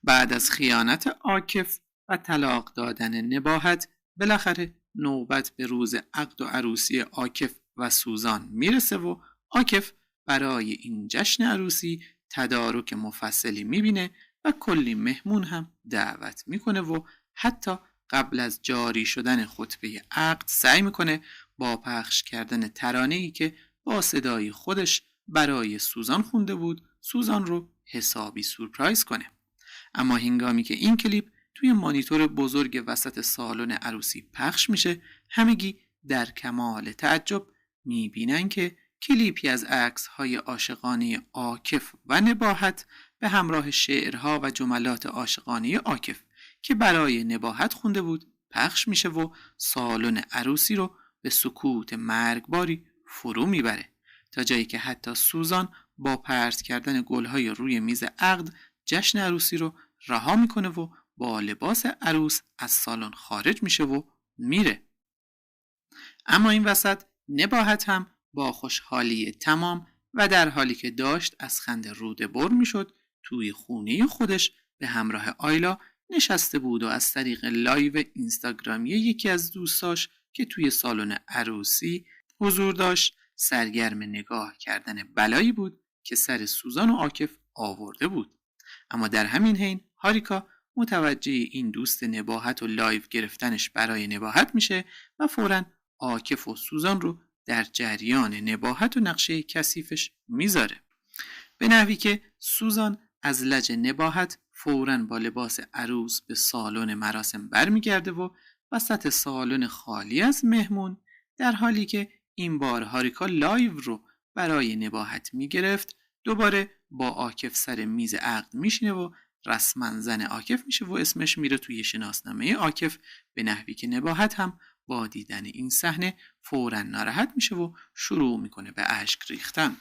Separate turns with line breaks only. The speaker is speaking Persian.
بعد از خیانت عاکف و طلاق دادن نباهت، بالاخره نوبت به روز عقد و عروسی عاکف و سوزان میرسه و عاکف برای این جشن عروسی تدارک مفصلی میبینه و کلی مهمون هم دعوت میکنه و حتی قبل از جاری شدن خطبه عقد سعی میکنه با پخش کردن ترانه‌ای که با صدای خودش برای سوزان خونده بود سوزان رو حسابی سورپرایز کنه. اما هنگامی که این کلیپ توی مانیتور بزرگ وسط سالن عروسی پخش میشه، همگی در کمال تعجب میبینن که کلیپی از عکس‌های عاشقانه عاکف و نباهت به همراه شعرها و جملات عاشقانه عاکف که برای نباهت خونده بود پخش میشه و سالن عروسی رو به سکوت مرگباری فرو میبره، تا جایی که حتی سوزان با پرت کردن گل‌های روی میز عقد جشن عروسی رو رها میکنه و با لباس عروس از سالن خارج میشه و میره. اما این وسط نباهت هم با خوشحالی تمام و در حالی که داشت از خنده روده بر میشد توی خونه خودش به همراه آیلا نشسته بود و از طریق لایو اینستاگرامی یکی از دوستاش که توی سالن عروسی حضور داشت سرگرم نگاه کردن بلایی بود که سر سوزان و عاکف آورده بود. اما در همین حین هاریکا متوجه این دوست نباهت و لایو گرفتنش برای نباهت میشه و فوراً عاکف و سوزان رو در جریان نباهت و نقشه کثیفش میذاره، به نحوی که سوزان از لج نباهت فوراً با لباس عروس به سالن مراسم برمیگرده و وسط سالن خالی از مهمون، در حالی که این بار هاریکا لایو رو برای نباهت میگرفت، دوباره با عاکف سر میز عقد میشینه و رسما زن عاکف میشه و اسمش میره توی شناسنامه عاکف، به نحوی که نباهت هم با دیدن این صحنه فوراً ناراحت میشه و شروع میکنه به اشک ریختن.